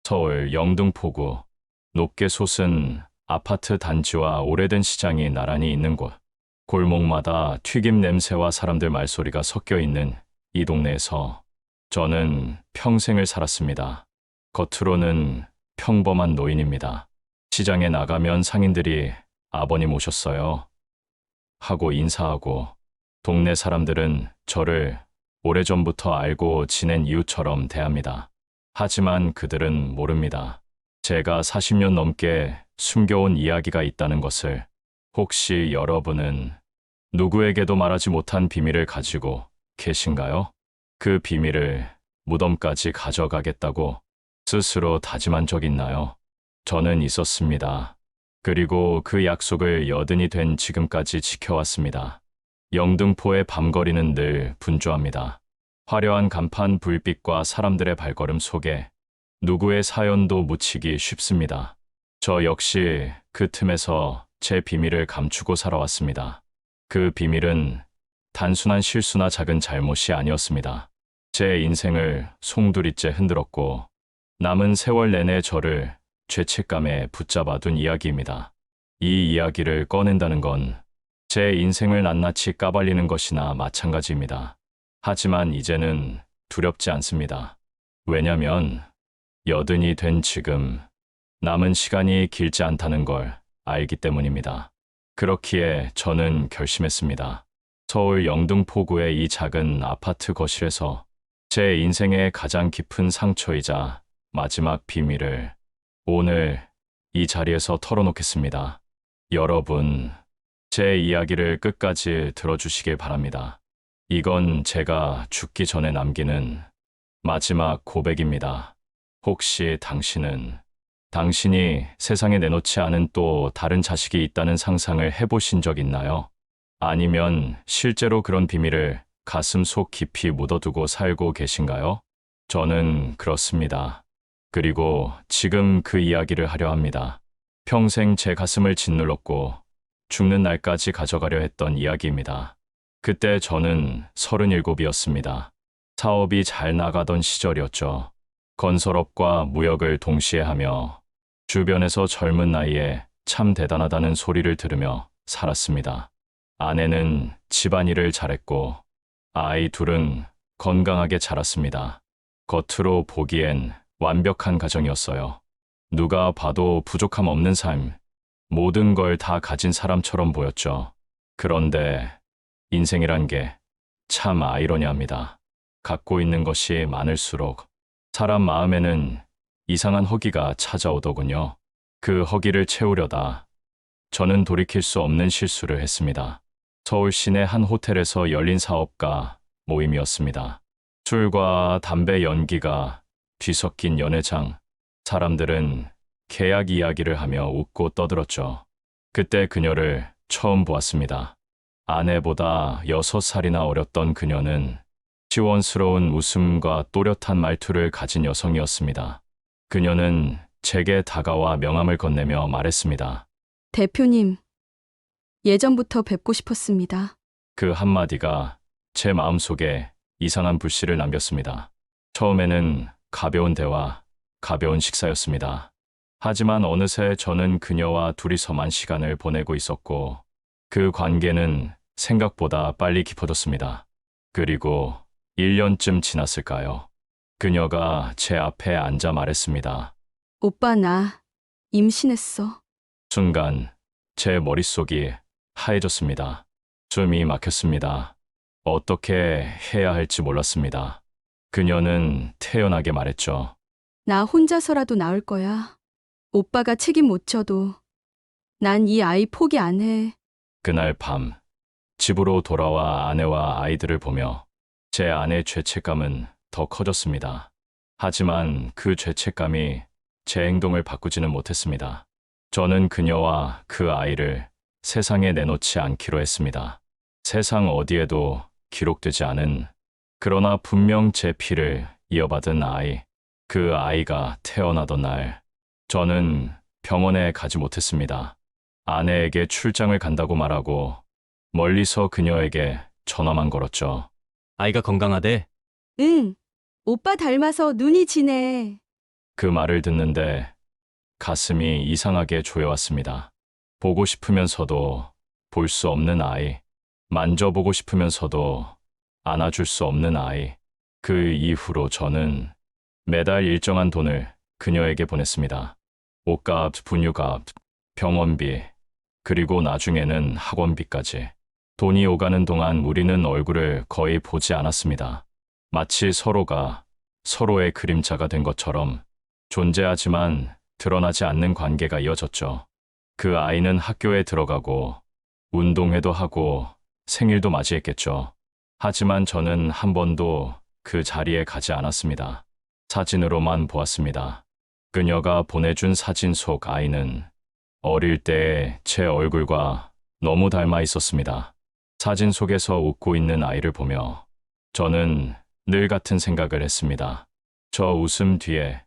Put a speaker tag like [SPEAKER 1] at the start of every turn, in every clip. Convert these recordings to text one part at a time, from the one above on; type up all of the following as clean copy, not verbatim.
[SPEAKER 1] 서울 영등포구 높게 솟은 아파트 단지와 오래된 시장이 나란히 있는 곳. 골목마다 튀김 냄새와 사람들 말소리가 섞여 있는 이 동네에서 저는 평생을 살았습니다. 겉으로는 평범한 노인입니다. 시장에 나가면 상인들이 아버님 오셨어요 하고 인사하고, 동네 사람들은 저를 오래전부터 알고 지낸 이웃처럼 대합니다. 하지만 그들은 모릅니다. 제가 40년 넘게 숨겨온 이야기가 있다는 것을. 혹시 여러분은 누구에게도 말하지 못한 비밀을 가지고 계신가요? 그 비밀을 무덤까지 가져가겠다고 스스로 다짐한 적 있나요? 저는 있었습니다. 그리고 그 약속을 여든이 된 지금까지 지켜왔습니다. 영등포의 밤거리는 늘 분주합니다. 화려한 간판 불빛과 사람들의 발걸음 속에 누구의 사연도 묻히기 쉽습니다. 저 역시 그 틈에서 제 비밀을 감추고 살아왔습니다. 그 비밀은 단순한 실수나 작은 잘못이 아니었습니다. 제 인생을 송두리째 흔들었고 남은 세월 내내 저를 죄책감에 붙잡아둔 이야기입니다. 이 이야기를 꺼낸다는 건 제 인생을 낱낱이 까발리는 것이나 마찬가지입니다. 하지만 이제는 두렵지 않습니다. 왜냐면 여든이 된 지금 남은 시간이 길지 않다는 걸 알기 때문입니다. 그렇기에 저는 결심했습니다. 서울 영등포구의 이 작은 아파트 거실에서 제 인생의 가장 깊은 상처이자 마지막 비밀을 오늘 이 자리에서 털어놓겠습니다. 여러분, 제 이야기를 끝까지 들어주시길 바랍니다. 이건 제가 죽기 전에 남기는 마지막 고백입니다. 혹시 당신이 세상에 내놓지 않은 또 다른 자식이 있다는 상상을 해보신 적 있나요? 아니면 실제로 그런 비밀을 가슴 속 깊이 묻어두고 살고 계신가요? 저는 그렇습니다. 그리고 지금 그 이야기를 하려 합니다. 평생 제 가슴을 짓눌렀고 죽는 날까지 가져가려 했던 이야기입니다. 그때 저는 37이었습니다. 사업이 잘 나가던 시절이었죠. 건설업과 무역을 동시에 하며 주변에서 젊은 나이에 참 대단하다는 소리를 들으며 살았습니다. 아내는 집안일을 잘했고 아이 둘은 건강하게 자랐습니다. 겉으로 보기엔 완벽한 가정이었어요. 누가 봐도 부족함 없는 삶, 모든 걸 다 가진 사람처럼 보였죠. 그런데 인생이란 게 참 아이러니합니다. 갖고 있는 것이 많을수록 사람 마음에는 이상한 허기가 찾아오더군요. 그 허기를 채우려다 저는 돌이킬 수 없는 실수를 했습니다. 서울 시내 한 호텔에서 열린 사업가 모임이었습니다. 술과 담배 연기가 뒤섞인 연회장. 사람들은 계약 이야기를 하며 웃고 떠들었죠. 그때 그녀를 처음 보았습니다. 아내보다 6살이나 어렸던 그녀는 시원스러운 웃음과 또렷한 말투를 가진 여성이었습니다. 그녀는 제게 다가와 명함을 건네며 말했습니다.
[SPEAKER 2] 대표님, 예전부터 뵙고 싶었습니다.
[SPEAKER 1] 그 한마디가 제 마음속에 이상한 불씨를 남겼습니다. 처음에는 가벼운 대화, 가벼운 식사였습니다. 하지만 어느새 저는 그녀와 둘이서만 시간을 보내고 있었고 그 관계는 생각보다 빨리 깊어졌습니다. 그리고 1년쯤 지났을까요? 그녀가 제 앞에 앉아 말했습니다.
[SPEAKER 2] 오빠, 나 임신했어.
[SPEAKER 1] 순간 제 머릿속이 하얘졌습니다. 숨이 막혔습니다. 어떻게 해야 할지 몰랐습니다. 그녀는 태연하게 말했죠.
[SPEAKER 2] 나 혼자서라도 나을 거야. 오빠가 책임 못 져도 난 이 아이 포기 안 해.
[SPEAKER 1] 그날 밤 집으로 돌아와 아내와 아이들을 보며 제 아내의 죄책감은 더 커졌습니다. 하지만 그 죄책감이 제 행동을 바꾸지는 못했습니다. 저는 그녀와 그 아이를 세상에 내놓지 않기로 했습니다. 세상 어디에도 기록되지 않은, 그러나 분명 제 피를 이어받은 아이. 그 아이가 태어나던 날, 저는 병원에 가지 못했습니다. 아내에게 출장을 간다고 말하고 멀리서 그녀에게 전화만 걸었죠.
[SPEAKER 3] 아이가 건강하대.
[SPEAKER 2] 응, 오빠 닮아서 눈이 진해.
[SPEAKER 1] 그 말을 듣는데 가슴이 이상하게 조여왔습니다. 보고 싶으면서도 볼 수 없는 아이, 만져보고 싶으면서도 안아줄 수 없는 아이. 그 이후로 저는 매달 일정한 돈을 그녀에게 보냈습니다. 옷값, 분유값, 병원비, 그리고 나중에는 학원비까지. 돈이 오가는 동안 우리는 얼굴을 거의 보지 않았습니다. 마치 서로가 서로의 그림자가 된 것처럼 존재하지만 드러나지 않는 관계가 이어졌죠. 그 아이는 학교에 들어가고 운동회도 하고 생일도 맞이했겠죠. 하지만 저는 한 번도 그 자리에 가지 않았습니다. 사진으로만 보았습니다. 그녀가 보내준 사진 속 아이는 어릴 때의 제 얼굴과 너무 닮아 있었습니다. 사진 속에서 웃고 있는 아이를 보며 저는 늘 같은 생각을 했습니다. 저 웃음 뒤에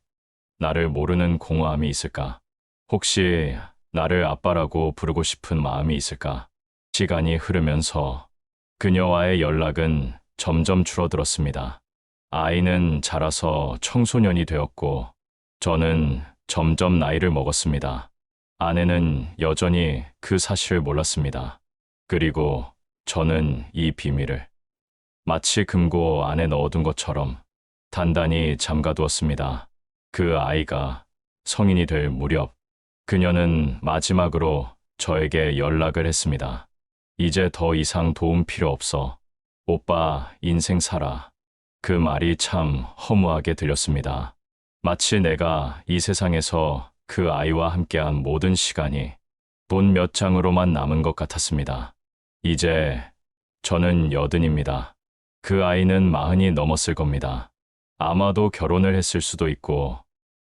[SPEAKER 1] 나를 모르는 공허함이 있을까? 혹시 나를 아빠라고 부르고 싶은 마음이 있을까? 시간이 흐르면서 그녀와의 연락은 점점 줄어들었습니다. 아이는 자라서 청소년이 되었고 저는 점점 나이를 먹었습니다. 아내는 여전히 그 사실을 몰랐습니다. 그리고 저는 이 비밀을 마치 금고 안에 넣어둔 것처럼 단단히 잠가두었습니다. 그 아이가 성인이 될 무렵 그녀는 마지막으로 저에게 연락을 했습니다. 이제 더 이상 도움 필요 없어. 오빠 인생 살아. 그 말이 참 허무하게 들렸습니다. 마치 내가 이 세상에서 그 아이와 함께한 모든 시간이 돈 몇 장으로만 남은 것 같았습니다. 이제 저는 80입니다. 그 아이는 40이 넘었을 겁니다. 아마도 결혼을 했을 수도 있고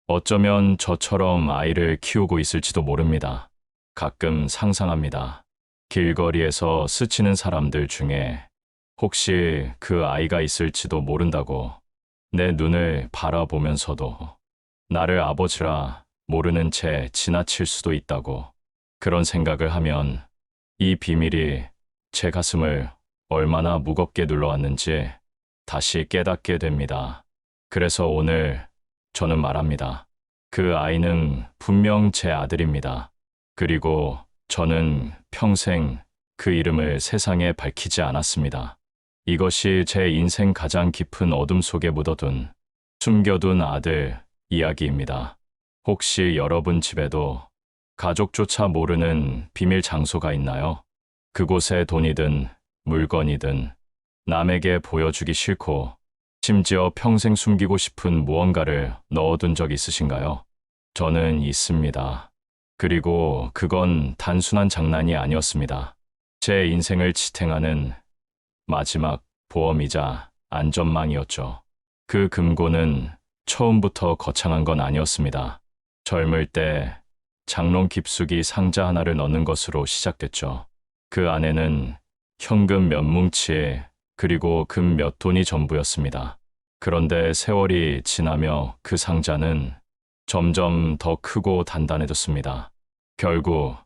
[SPEAKER 1] 어쩌면 저처럼 아이를 키우고 있을지도 모릅니다. 가끔 상상합니다. 길거리에서 스치는 사람들 중에 혹시 그 아이가 있을지도 모른다고. 내 눈을 바라보면서도 나를 아버지라 모르는 채 지나칠 수도 있다고. 그런 생각을 하면 이 비밀이 제 가슴을 얼마나 무겁게 눌러왔는지 다시 깨닫게 됩니다. 그래서 오늘 저는 말합니다. 그 아이는 분명 제 아들입니다. 그리고 저는 평생 그 이름을 세상에 밝히지 않았습니다. 이것이 제 인생 가장 깊은 어둠 속에 묻어둔, 숨겨둔 아들 이야기입니다. 혹시 여러분 집에도 가족조차 모르는 비밀 장소가 있나요? 그곳에 돈이든 물건이든 남에게 보여주기 싫고 심지어 평생 숨기고 싶은 무언가를 넣어둔 적 있으신가요? 저는 있습니다. 그리고 그건 단순한 장난이 아니었습니다. 제 인생을 지탱하는 마지막 보험이자 안전망이었죠. 그 금고는 처음부터 거창한 건 아니었습니다. 젊을 때 장롱 깊숙이 상자 하나를 넣는 것으로 시작됐죠. 그 안에는 현금 몇 뭉치 그리고 금 몇 돈이 전부였습니다. 그런데 세월이 지나며 그 상자는 점점 더 크고 단단해졌습니다. 결국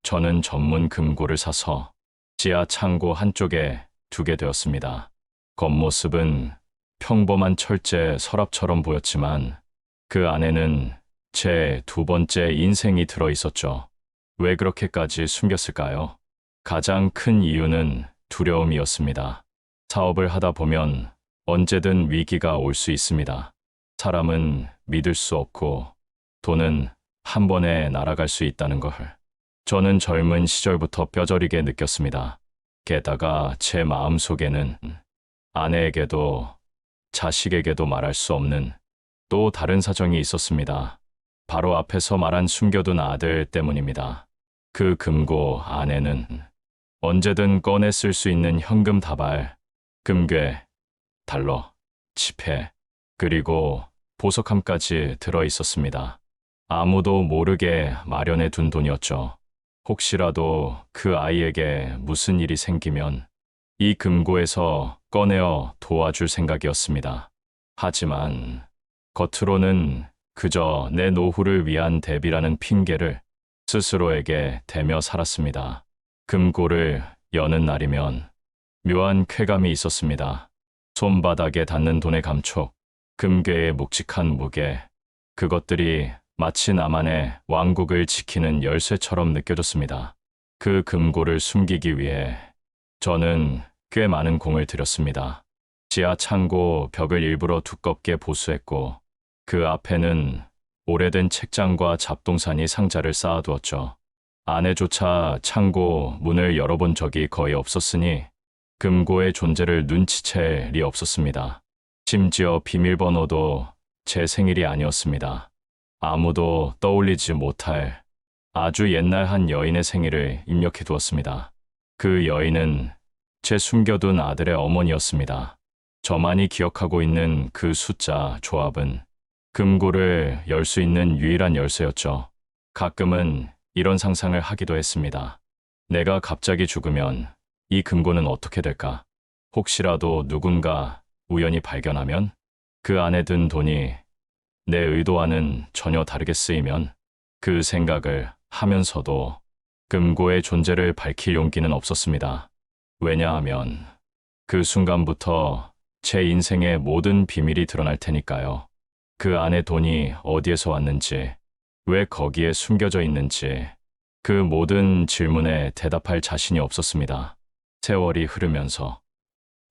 [SPEAKER 1] 저는 전문 금고를 사서 지하 창고 한쪽에 두게 되었습니다. 겉모습은 평범한 철제 서랍처럼 보였지만 그 안에는 제 두 번째 인생이 들어 있었죠. 왜 그렇게까지 숨겼을까요? 가장 큰 이유는 두려움이었습니다. 사업을 하다 보면 언제든 위기가 올 수 있습니다. 사람은 믿을 수 없고 돈은 한 번에 날아갈 수 있다는 걸 저는 젊은 시절부터 뼈저리게 느꼈습니다. 게다가 제 마음속에는 아내에게도 자식에게도 말할 수 없는 또 다른 사정이 있었습니다. 바로 앞에서 말한 숨겨둔 아들 때문입니다. 그 금고 안에는 언제든 꺼내 쓸 수 있는 현금 다발, 금괴, 달러, 지폐, 그리고 보석함까지 들어 있었습니다. 아무도 모르게 마련해 둔 돈이었죠. 혹시라도 그 아이에게 무슨 일이 생기면 이 금고에서 꺼내어 도와줄 생각이었습니다. 하지만 겉으로는 그저 내 노후를 위한 대비라는 핑계를 스스로에게 대며 살았습니다. 금고를 여는 날이면 묘한 쾌감이 있었습니다. 손바닥에 닿는 돈의 감촉, 금괴의 묵직한 무게, 그것들이 마치 나만의 왕국을 지키는 열쇠처럼 느껴졌습니다. 그 금고를 숨기기 위해 저는 꽤 많은 공을 들였습니다. 지하 창고 벽을 일부러 두껍게 보수했고 그 앞에는 오래된 책장과 잡동사니 상자를 쌓아두었죠. 안에조차 창고 문을 열어본 적이 거의 없었으니 금고의 존재를 눈치챌 리 없었습니다. 심지어 비밀번호도 제 생일이 아니었습니다. 아무도 떠올리지 못할 아주 옛날 한 여인의 생일을 입력해 두었습니다. 그 여인은 제 숨겨둔 아들의 어머니였습니다. 저만이 기억하고 있는 그 숫자 조합은 금고를 열 수 있는 유일한 열쇠였죠. 가끔은 이런 상상을 하기도 했습니다. 내가 갑자기 죽으면 이 금고는 어떻게 될까? 혹시라도 누군가 우연히 발견하면 그 안에 든 돈이 내 의도와는 전혀 다르게 쓰이면 그 생각을 하면서도 금고의 존재를 밝힐 용기는 없었습니다. 왜냐하면 그 순간부터 제 인생의 모든 비밀이 드러날 테니까요. 그 안에 돈이 어디에서 왔는지, 왜 거기에 숨겨져 있는지, 그 모든 질문에 대답할 자신이 없었습니다. 세월이 흐르면서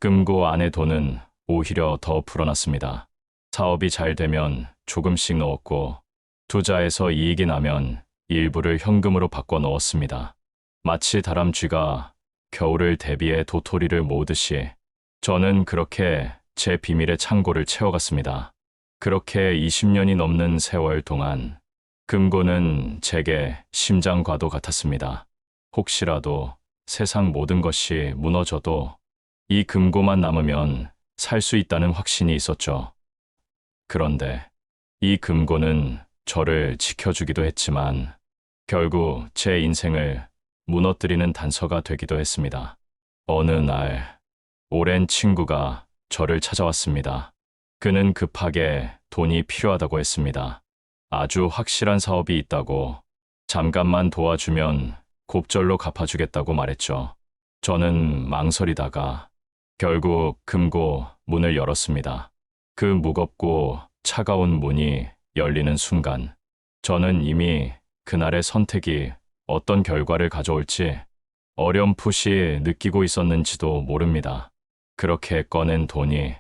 [SPEAKER 1] 금고 안의 돈은 오히려 더 불어났습니다. 사업이 잘 되면 조금씩 넣었고 투자해서 이익이 나면 일부를 현금으로 바꿔 넣었습니다. 마치 다람쥐가 겨울을 대비해 도토리를 모으듯이 저는 그렇게 제 비밀의 창고를 채워갔습니다. 그렇게 20년이 넘는 세월 동안 금고는 제게 심장과도 같았습니다. 혹시라도 세상 모든 것이 무너져도 이 금고만 남으면 살 수 있다는 확신이 있었죠. 그런데 이 금고는 저를 지켜주기도 했지만 결국 제 인생을 무너뜨리는 단서가 되기도 했습니다. 어느 날 오랜 친구가 저를 찾아왔습니다. 그는 급하게 돈이 필요하다고 했습니다. 아주 확실한 사업이 있다고 잠깐만 도와주면 곱절로 갚아주겠다고 말했죠. 저는 망설이다가 결국 금고 문을 열었습니다. 그 무겁고 차가운 문이 열리는 순간 저는 이미 그날의 선택이 어떤 결과를 가져올지 어렴풋이 느끼고 있었는지도 모릅니다. 그렇게 꺼낸 돈이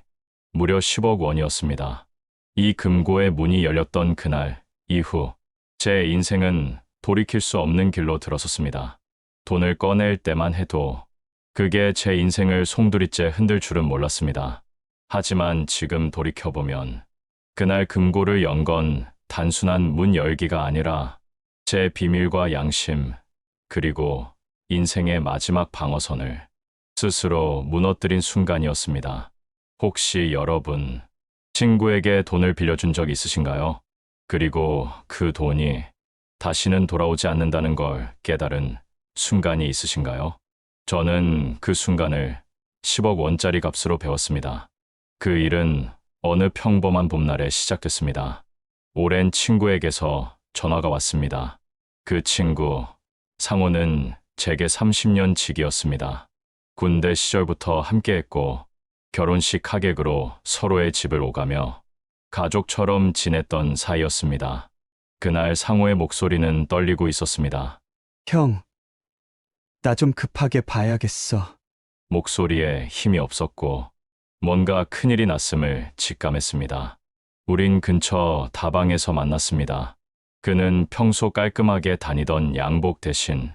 [SPEAKER 1] 무려 10억 원이었습니다. 이 금고의 문이 열렸던 그날 이후 제 인생은 돌이킬 수 없는 길로 들어섰습니다. 돈을 꺼낼 때만 해도 그게 제 인생을 송두리째 흔들 줄은 몰랐습니다. 하지만 지금 돌이켜보면 그날 금고를 연 건 단순한 문 열기가 아니라 제 비밀과 양심, 그리고 인생의 마지막 방어선을 스스로 무너뜨린 순간이었습니다. 혹시 여러분, 친구에게 돈을 빌려준 적 있으신가요? 그리고 그 돈이 다시는 돌아오지 않는다는 걸 깨달은 순간이 있으신가요? 저는 그 순간을 10억 원짜리 값으로 배웠습니다. 그 일은 어느 평범한 봄날에 시작됐습니다. 오랜 친구에게서 전화가 왔습니다. 그 친구, 상호는 제게 30년 지기였습니다. 군대 시절부터 함께했고 결혼식 하객으로 서로의 집을 오가며 가족처럼 지냈던 사이였습니다. 그날 상호의 목소리는 떨리고 있었습니다.
[SPEAKER 3] 형, 나 좀 급하게 봐야겠어.
[SPEAKER 1] 목소리에 힘이 없었고 뭔가 큰일이 났음을 직감했습니다. 우린 근처 다방에서 만났습니다. 그는 평소 깔끔하게 다니던 양복 대신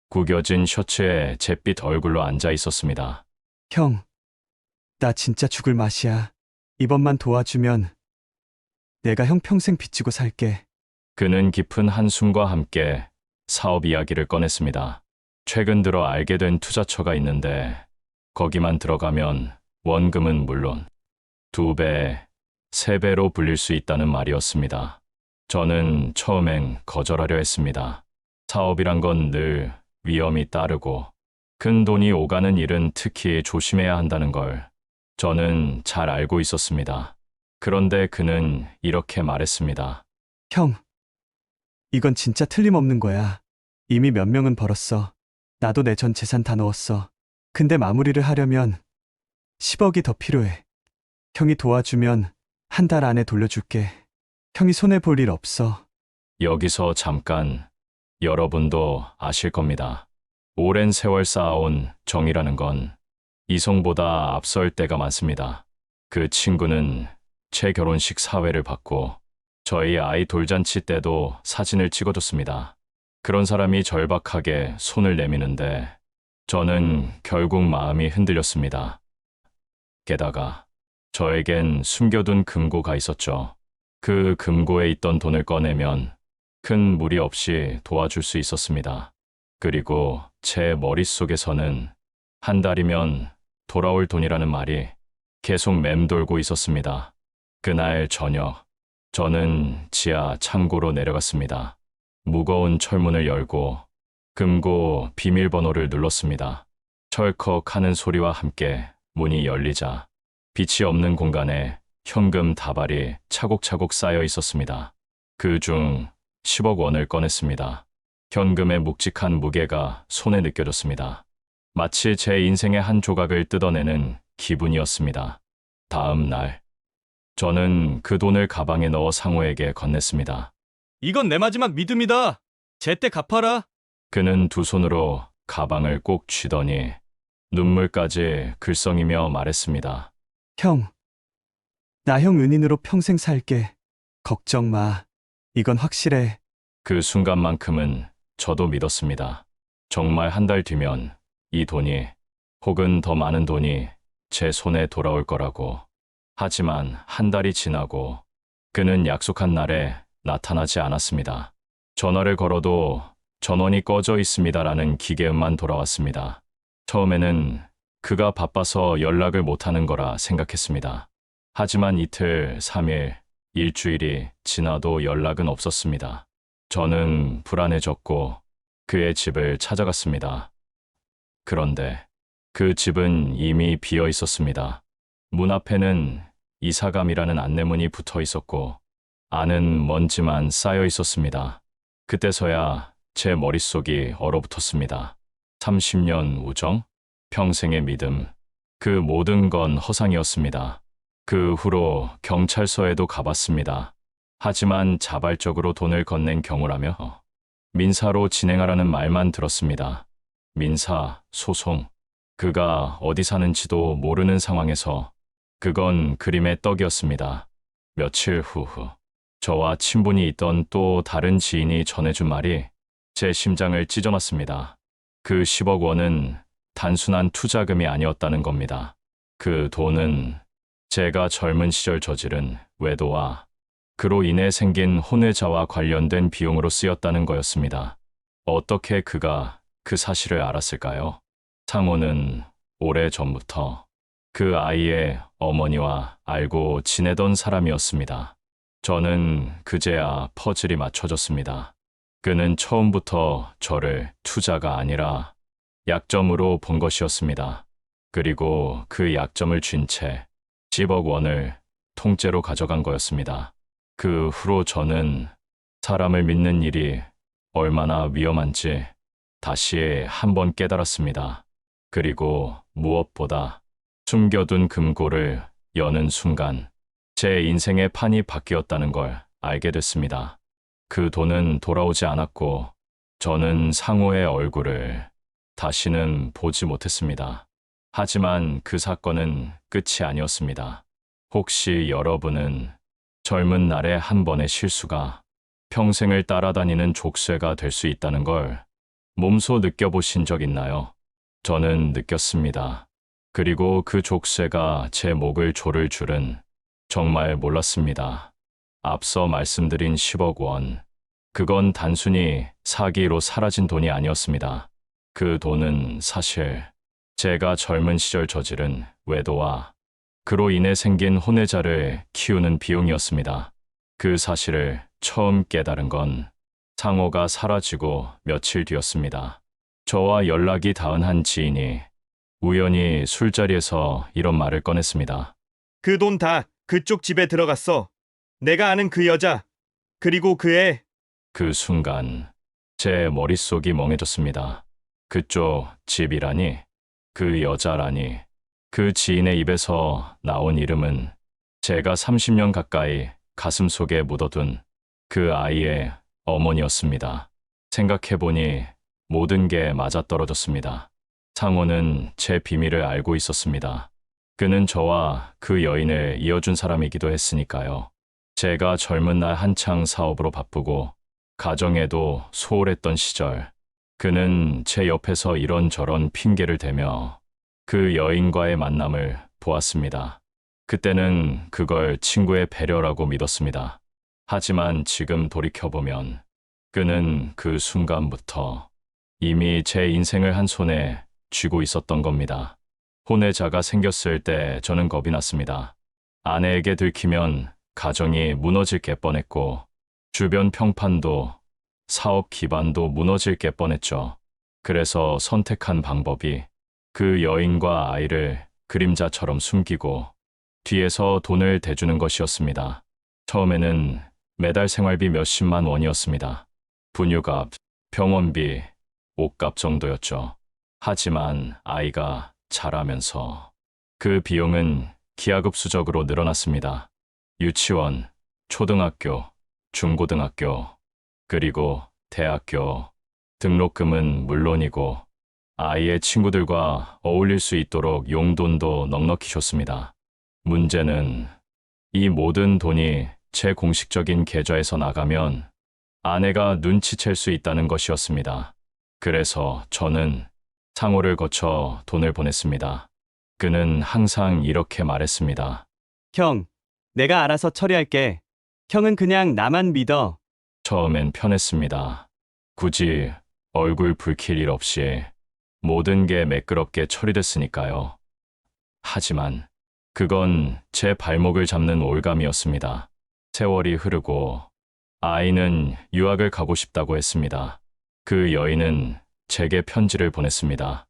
[SPEAKER 1] 구겨진 셔츠에 잿빛 얼굴로 앉아 있었습니다.
[SPEAKER 3] 형, 나 진짜 죽을 맛이야. 이번만 도와주면 내가 형 평생 빚지고 살게.
[SPEAKER 1] 그는 깊은 한숨과 함께 사업 이야기를 꺼냈습니다. 최근 들어 알게 된 투자처가 있는데 거기만 들어가면 원금은 물론 2배, 3배로 불릴 수 있다는 말이었습니다. 저는 처음엔 거절하려 했습니다. 사업이란 건 늘 위험이 따르고 큰 돈이 오가는 일은 특히 조심해야 한다는 걸 저는 잘 알고 있었습니다. 그런데 그는 이렇게 말했습니다.
[SPEAKER 3] 형, 이건 진짜 틀림없는 거야. 이미 몇 명은 벌었어. 나도 내 전 재산 다 넣었어. 근데 마무리를 하려면 10억이 더 필요해. 형이 도와주면 한 달 안에 돌려줄게. 형이 손해볼 일 없어.
[SPEAKER 1] 여기서 잠깐 여러분도 아실 겁니다. 오랜 세월 쌓아온 정이라는 건 이성보다 앞설 때가 많습니다. 그 친구는 제 결혼식 사회를 받고 저희 아이 돌잔치 때도 사진을 찍어줬습니다. 그런 사람이 절박하게 손을 내미는데 저는 결국 마음이 흔들렸습니다. 게다가 저에겐 숨겨둔 금고가 있었죠. 그 금고에 있던 돈을 꺼내면 큰 무리 없이 도와줄 수 있었습니다. 그리고 제 머릿속에서는 한 달이면 돌아올 돈이라는 말이 계속 맴돌고 있었습니다. 그날 저녁, 저는 지하 창고로 내려갔습니다. 무거운 철문을 열고 금고 비밀번호를 눌렀습니다. 철컥 하는 소리와 함께 문이 열리자 빛이 없는 공간에 현금 다발이 차곡차곡 쌓여 있었습니다. 그중 10억 원을 꺼냈습니다. 현금의 묵직한 무게가 손에 느껴졌습니다. 마치 제 인생의 한 조각을 뜯어내는 기분이었습니다. 다음 날, 저는 그 돈을 가방에 넣어 상호에게 건넸습니다.
[SPEAKER 3] 이건 내 마지막 믿음이다. 제때 갚아라.
[SPEAKER 1] 그는 두 손으로 가방을 꼭 쥐더니 눈물까지 글썽이며 말했습니다.
[SPEAKER 3] 형, 나 형 은인으로 평생 살게. 걱정 마. 이건 확실해.
[SPEAKER 1] 그 순간만큼은 저도 믿었습니다. 정말 한 달 뒤면 이 돈이 혹은 더 많은 돈이 제 손에 돌아올 거라고. 하지만 한 달이 지나고 그는 약속한 날에 나타나지 않았습니다. 전화를 걸어도 전원이 꺼져 있습니다라는 기계음만 돌아왔습니다. 처음에는 그가 바빠서 연락을 못하는 거라 생각했습니다. 하지만 이틀, 3일, 일주일이 지나도 연락은 없었습니다. 저는 불안해졌고 그의 집을 찾아갔습니다. 그런데 그 집은 이미 비어 있었습니다. 문 앞에는 이사감이라는 안내문이 붙어 있었고 안은 먼지만 쌓여 있었습니다. 그때서야 제 머릿속이 얼어붙었습니다. 30년 우정? 평생의 믿음. 그 모든 건 허상이었습니다. 그 후로 경찰서에도 가봤습니다. 하지만 자발적으로 돈을 건넨 경우라며 민사로 진행하라는 말만 들었습니다. 민사, 소송. 그가 어디 사는지도 모르는 상황에서 그건 그림의 떡이었습니다. 며칠 후 저와 친분이 있던 또 다른 지인이 전해준 말이 제 심장을 찢어놨습니다. 그 10억 원은 단순한 투자금이 아니었다는 겁니다. 그 돈은 제가 젊은 시절 저지른 외도와 그로 인해 생긴 혼외자와 관련된 비용으로 쓰였다는 거였습니다. 어떻게 그가 그 사실을 알았을까요? 상호는 오래전부터 그 아이의 어머니와 알고 지내던 사람이었습니다. 저는 그제야 퍼즐이 맞춰졌습니다. 그는 처음부터 저를 투자가 아니라 약점으로 본 것이었습니다. 그리고 그 약점을 쥔 채 10억 원을 통째로 가져간 거였습니다. 그 후로 저는 사람을 믿는 일이 얼마나 위험한지 다시 한번 깨달았습니다. 그리고 무엇보다 숨겨둔 금고를 여는 순간 제 인생의 판이 바뀌었다는 걸 알게 됐습니다. 그 돈은 돌아오지 않았고 저는 상호의 얼굴을 다시는 보지 못했습니다. 하지만 그 사건은 끝이 아니었습니다. 혹시 여러분은 젊은 날의 한 번의 실수가 평생을 따라다니는 족쇄가 될 수 있다는 걸 몸소 느껴보신 적 있나요? 저는 느꼈습니다. 그리고 그 족쇄가 제 목을 조를 줄은 정말 몰랐습니다. 앞서 말씀드린 10억 원, 그건 단순히 사기로 사라진 돈이 아니었습니다. 그 돈은 사실 제가 젊은 시절 저지른 외도와 그로 인해 생긴 혼외자를 키우는 비용이었습니다. 그 사실을 처음 깨달은 건 상호가 사라지고 며칠 뒤였습니다. 저와 연락이 닿은 한 지인이 우연히 술자리에서 이런 말을 꺼냈습니다.
[SPEAKER 4] 그 돈 다 그쪽 집에 들어갔어. 내가 아는 그 여자, 그리고 그 애.
[SPEAKER 1] 그 순간 제 머릿속이 멍해졌습니다. 그쪽 집이라니, 그 여자라니, 그 지인의 입에서 나온 이름은 제가 30년 가까이 가슴 속에 묻어둔 그 아이의 어머니였습니다. 생각해보니 모든 게 맞아떨어졌습니다. 상호는 제 비밀을 알고 있었습니다. 그는 저와 그 여인을 이어준 사람이기도 했으니까요. 제가 젊은 날 한창 사업으로 바쁘고 가정에도 소홀했던 시절, 그는 제 옆에서 이런저런 핑계를 대며 그 여인과의 만남을 보았습니다. 그때는 그걸 친구의 배려라고 믿었습니다. 하지만 지금 돌이켜보면 그는 그 순간부터 이미 제 인생을 한 손에 쥐고 있었던 겁니다. 혼외자가 생겼을 때 저는 겁이 났습니다. 아내에게 들키면 가정이 무너질 게 뻔했고 주변 평판도 사업 기반도 무너질 게 뻔했죠. 그래서 선택한 방법이 그 여인과 아이를 그림자처럼 숨기고 뒤에서 돈을 대주는 것이었습니다. 처음에는 매달 생활비 몇십만 원이었습니다. 분유값, 병원비, 옷값 정도였죠. 하지만 아이가 자라면서 그 비용은 기하급수적으로 늘어났습니다. 유치원, 초등학교, 중고등학교, 그리고 대학교, 등록금은 물론이고 아이의 친구들과 어울릴 수 있도록 용돈도 넉넉히 줬습니다. 문제는 이 모든 돈이 제 공식적인 계좌에서 나가면 아내가 눈치챌 수 있다는 것이었습니다. 그래서 저는 상호를 거쳐 돈을 보냈습니다. 그는 항상 이렇게 말했습니다.
[SPEAKER 3] 형, 내가 알아서 처리할게. 형은 그냥 나만 믿어.
[SPEAKER 1] 처음엔 편했습니다. 굳이 얼굴 붉힐 일 없이 모든 게 매끄럽게 처리됐으니까요. 하지만 그건 제 발목을 잡는 올감이었습니다. 세월이 흐르고 아이는 유학을 가고 싶다고 했습니다. 그 여인은 제게 편지를 보냈습니다.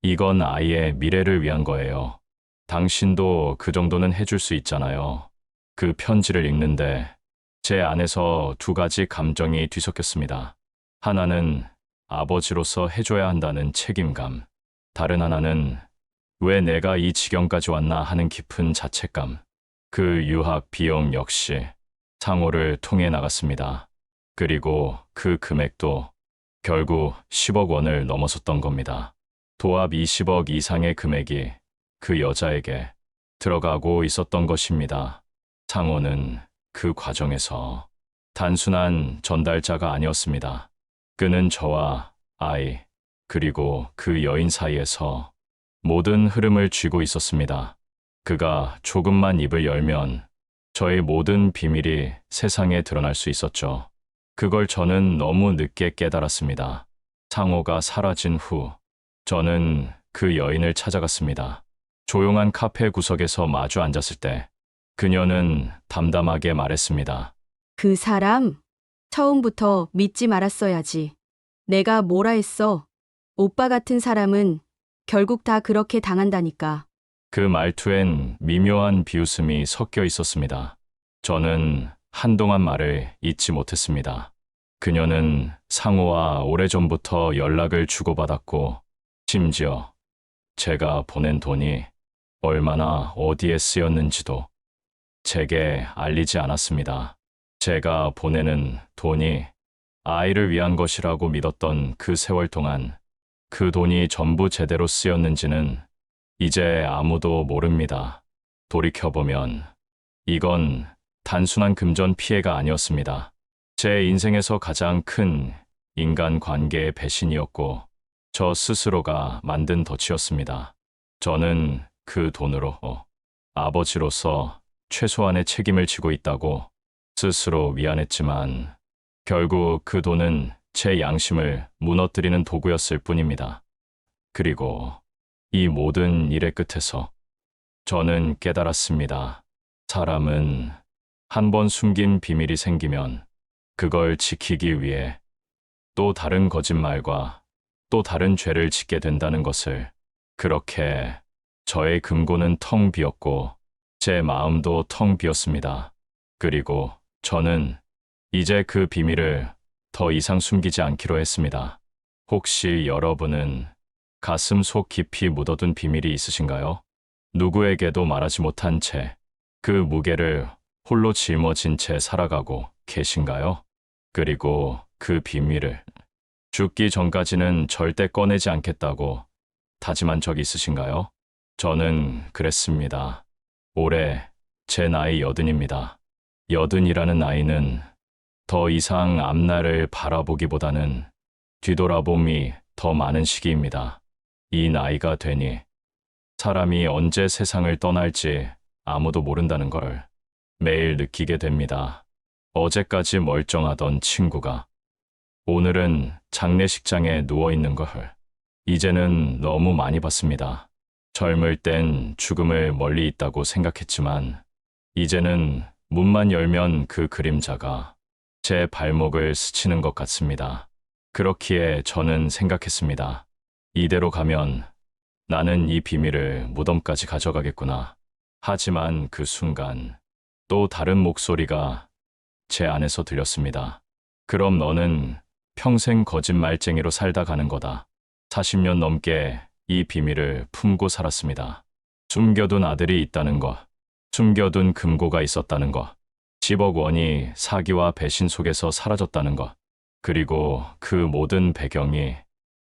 [SPEAKER 1] 이건 아이의 미래를 위한 거예요. 당신도 그 정도는 해줄 수 있잖아요. 그 편지를 읽는데 제 안에서 두 가지 감정이 뒤섞였습니다. 하나는 아버지로서 해줘야 한다는 책임감, 다른 하나는 왜 내가 이 지경까지 왔나 하는 깊은 자책감. 그 유학 비용 역시 상호를 통해 나갔습니다. 그리고 그 금액도 결국 10억 원을 넘어섰던 겁니다. 도합 20억 이상의 금액이 그 여자에게 들어가고 있었던 것입니다. 상호는 그 과정에서 단순한 전달자가 아니었습니다. 그는 저와 아이, 그리고 그 여인 사이에서 모든 흐름을 쥐고 있었습니다. 그가 조금만 입을 열면 저의 모든 비밀이 세상에 드러날 수 있었죠. 그걸 저는 너무 늦게 깨달았습니다. 상호가 사라진 후 저는 그 여인을 찾아갔습니다. 조용한 카페 구석에서 마주 앉았을 때 그녀는 담담하게 말했습니다.
[SPEAKER 2] 그 사람 처음부터 믿지 말았어야지. 내가 뭐라 했어. 오빠 같은 사람은 결국 다 그렇게 당한다니까.
[SPEAKER 1] 그 말투엔 미묘한 비웃음이 섞여 있었습니다. 저는 한동안 말을 잊지 못했습니다. 그녀는 상호와 오래전부터 연락을 주고받았고 심지어 제가 보낸 돈이 얼마나 어디에 쓰였는지도 제게 알리지 않았습니다. 제가 보내는 돈이 아이를 위한 것이라고 믿었던 그 세월 동안 그 돈이 전부 제대로 쓰였는지는 이제 아무도 모릅니다. 돌이켜보면 이건 단순한 금전 피해가 아니었습니다. 제 인생에서 가장 큰 인간 관계의 배신이었고 저 스스로가 만든 덫이었습니다. 저는 그 돈으로 아버지로서 최소한의 책임을 지고 있다고 스스로 미안했지만 결국 그 돈은 제 양심을 무너뜨리는 도구였을 뿐입니다. 그리고 이 모든 일의 끝에서 저는 깨달았습니다. 사람은 한 번 숨긴 비밀이 생기면 그걸 지키기 위해 또 다른 거짓말과 또 다른 죄를 짓게 된다는 것을. 그렇게 저의 금고는 텅 비었고 제 마음도 텅 비었습니다. 그리고 저는 이제 그 비밀을 더 이상 숨기지 않기로 했습니다. 혹시 여러분은 가슴 속 깊이 묻어둔 비밀이 있으신가요? 누구에게도 말하지 못한 채 그 무게를 홀로 짊어진 채 살아가고 계신가요? 그리고 그 비밀을 죽기 전까지는 절대 꺼내지 않겠다고 다짐한 적 있으신가요? 저는 그랬습니다. 올해 제 나이 80입니다. 80이라는 나이는 더 이상 앞날을 바라보기보다는 뒤돌아봄이 더 많은 시기입니다. 이 나이가 되니 사람이 언제 세상을 떠날지 아무도 모른다는 걸 매일 느끼게 됩니다. 어제까지 멀쩡하던 친구가 오늘은 장례식장에 누워 있는 걸 이제는 너무 많이 봤습니다. 젊을 땐 죽음을 멀리 있다고 생각했지만 이제는 문만 열면 그 그림자가 제 발목을 스치는 것 같습니다. 그렇기에 저는 생각했습니다. 이대로 가면 나는 이 비밀을 무덤까지 가져가겠구나. 하지만 그 순간 또 다른 목소리가 제 안에서 들렸습니다. 그럼 너는 평생 거짓말쟁이로 살다 가는 거다. 40년 넘게 이 비밀을 품고 살았습니다. 숨겨둔 아들이 있다는 것, 숨겨둔 금고가 있었다는 것, 10억 원이 사기와 배신 속에서 사라졌다는 것, 그리고 그 모든 배경이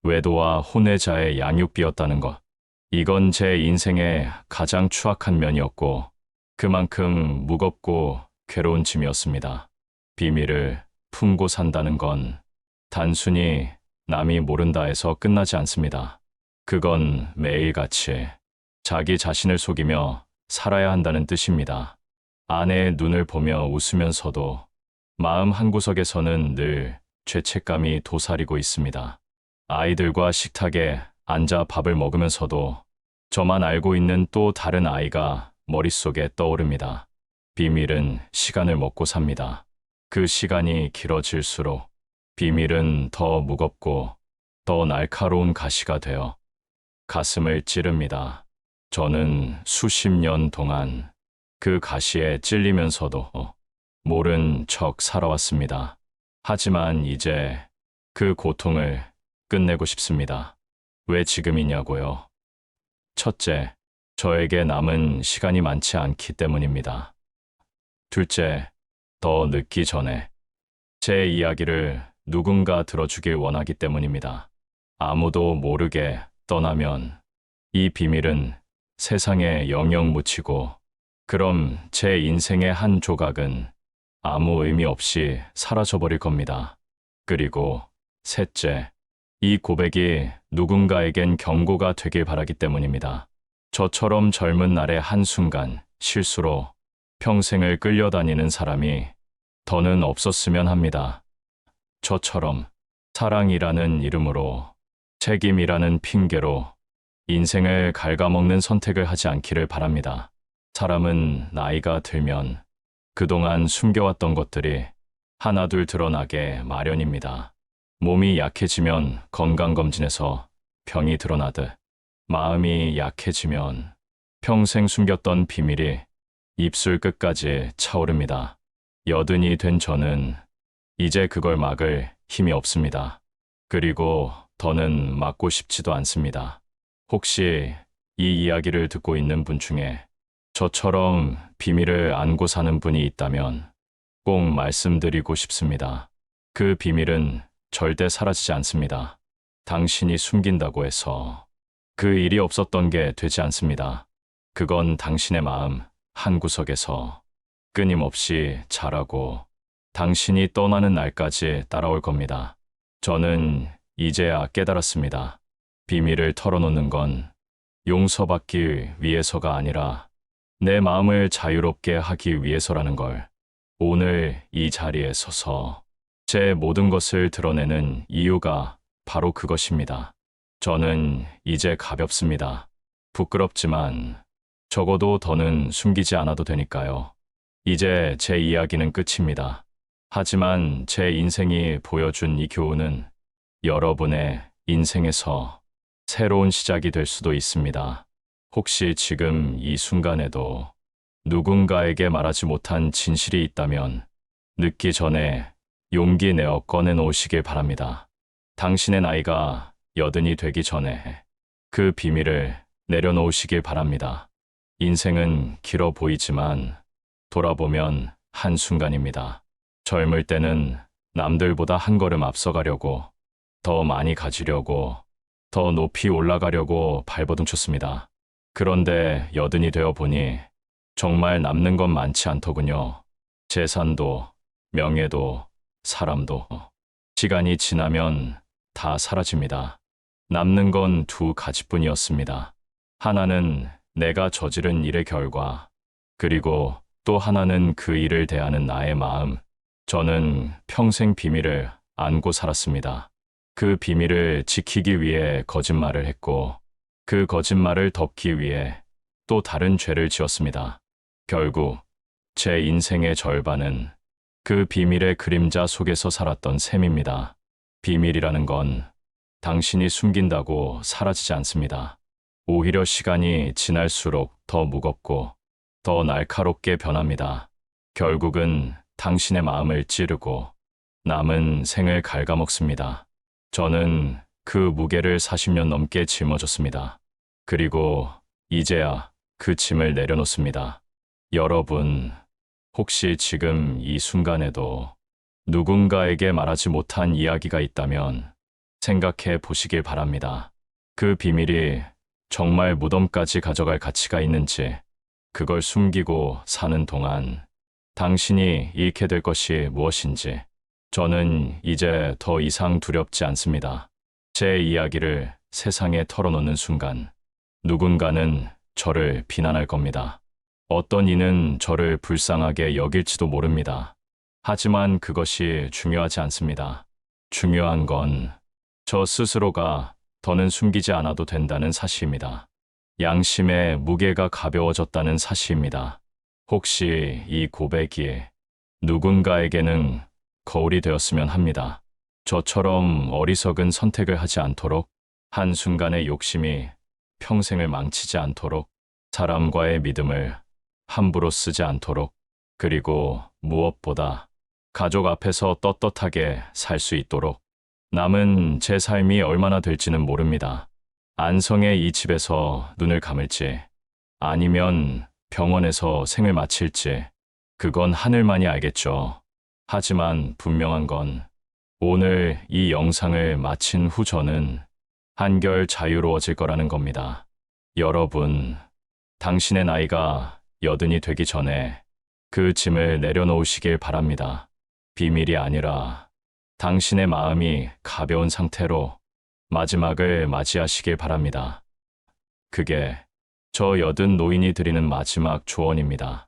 [SPEAKER 1] 외도와 혼외자의 양육비였다는 것. 이건 제 인생의 가장 추악한 면이었고 그만큼 무겁고 괴로운 짐이었습니다. 비밀을 품고 산다는 건 단순히 남이 모른다 해서 끝나지 않습니다. 그건 매일같이 자기 자신을 속이며 살아야 한다는 뜻입니다. 아내의 눈을 보며 웃으면서도 마음 한구석에서는 늘 죄책감이 도사리고 있습니다. 아이들과 식탁에 앉아 밥을 먹으면서도 저만 알고 있는 또 다른 아이가 머릿속에 떠오릅니다. 비밀은 시간을 먹고 삽니다. 그 시간이 길어질수록 비밀은 더 무겁고 더 날카로운 가시가 되어 가슴을 찌릅니다. 저는 수십 년 동안 그 가시에 찔리면서도 모른 척 살아왔습니다. 하지만 이제 그 고통을 끝내고 싶습니다. 왜 지금이냐고요? 첫째, 저에게 남은 시간이 많지 않기 때문입니다. 둘째, 더 늦기 전에 제 이야기를 누군가 들어주길 원하기 때문입니다. 아무도 모르게 떠나면 이 비밀은 세상에 영영 묻히고 그럼 제 인생의 한 조각은 아무 의미 없이 사라져버릴 겁니다. 그리고 셋째, 이 고백이 누군가에겐 경고가 되길 바라기 때문입니다. 저처럼 젊은 날의 한순간 실수로 평생을 끌려다니는 사람이 더는 없었으면 합니다. 저처럼 사랑이라는 이름으로 책임이라는 핑계로 인생을 갉아먹는 선택을 하지 않기를 바랍니다. 사람은 나이가 들면 그동안 숨겨왔던 것들이 하나둘 드러나게 마련입니다. 몸이 약해지면 건강검진에서 병이 드러나듯 마음이 약해지면 평생 숨겼던 비밀이 입술 끝까지 차오릅니다. 80이 된 저는 이제 그걸 막을 힘이 없습니다. 그리고 더는 막고 싶지도 않습니다. 혹시 이 이야기를 듣고 있는 분 중에 저처럼 비밀을 안고 사는 분이 있다면 꼭 말씀드리고 싶습니다. 그 비밀은 절대 사라지지 않습니다. 당신이 숨긴다고 해서 그 일이 없었던 게 되지 않습니다. 그건 당신의 마음 한구석에서 끊임없이 자라고 당신이 떠나는 날까지 따라올 겁니다. 저는 이제야 깨달았습니다. 비밀을 털어놓는 건 용서받기 위해서가 아니라 내 마음을 자유롭게 하기 위해서라는 걸 오늘 이 자리에 서서 제 모든 것을 드러내는 이유가 바로 그것입니다. 저는 이제 가볍습니다. 부끄럽지만 적어도 더는 숨기지 않아도 되니까요. 이제 제 이야기는 끝입니다. 하지만 제 인생이 보여준 이 교훈은 여러분의 인생에서 새로운 시작이 될 수도 있습니다. 혹시 지금 이 순간에도 누군가에게 말하지 못한 진실이 있다면 늦기 전에 용기 내어 꺼내놓으시길 바랍니다. 당신의 나이가 80이 되기 전에 그 비밀을 내려놓으시길 바랍니다. 인생은 길어 보이지만 돌아보면 한순간입니다. 젊을 때는 남들보다 한 걸음 앞서가려고, 더 많이 가지려고, 더 높이 올라가려고 발버둥쳤습니다. 그런데 여든이 되어 보니 정말 남는 건 많지 않더군요. 재산도, 명예도, 사람도. 시간이 지나면 다 사라집니다. 남는 건 두 가지뿐이었습니다. 하나는 내가 저지른 일의 결과, 그리고 또 하나는 그 일을 대하는 나의 마음. 저는 평생 비밀을 안고 살았습니다. 그 비밀을 지키기 위해 거짓말을 했고, 그 거짓말을 덮기 위해 또 다른 죄를 지었습니다. 결국 제 인생의 절반은 그 비밀의 그림자 속에서 살았던 셈입니다. 비밀이라는 건 당신이 숨긴다고 사라지지 않습니다. 오히려 시간이 지날수록 더 무겁고 더 날카롭게 변합니다. 결국은 당신의 마음을 찌르고 남은 생을 갉아먹습니다. 저는 그 무게를 40년 넘게 짊어졌습니다. 그리고 이제야 그 짐을 내려놓습니다. 여러분, 혹시 지금 이 순간에도 누군가에게 말하지 못한 이야기가 있다면 생각해 보시길 바랍니다. 그 비밀이 정말 무덤까지 가져갈 가치가 있는지, 그걸 숨기고 사는 동안 당신이 잃게 될 것이 무엇인지. 저는 이제 더 이상 두렵지 않습니다. 제 이야기를 세상에 털어놓는 순간 누군가는 저를 비난할 겁니다. 어떤 이는 저를 불쌍하게 여길지도 모릅니다. 하지만 그것이 중요하지 않습니다. 중요한 건 저 스스로가 더는 숨기지 않아도 된다는 사실입니다. 양심의 무게가 가벼워졌다는 사실입니다. 혹시 이 고백이 누군가에게는 거울이 되었으면 합니다. 저처럼 어리석은 선택을 하지 않도록, 한순간의 욕심이 평생을 망치지 않도록, 사람과의 믿음을 함부로 쓰지 않도록, 그리고 무엇보다 가족 앞에서 떳떳하게 살 수 있도록. 남은 제 삶이 얼마나 될지는 모릅니다. 안성의 이 집에서 눈을 감을지, 아니면 병원에서 생을 마칠지, 그건 하늘만이 알겠죠. 하지만 분명한 건 오늘 이 영상을 마친 후 저는 한결 자유로워질 거라는 겁니다. 여러분, 당신의 나이가 80이 되기 전에 그 짐을 내려놓으시길 바랍니다. 비밀이 아니라 당신의 마음이 가벼운 상태로 마지막을 맞이하시길 바랍니다. 그게 저 80 노인이 드리는 마지막 조언입니다.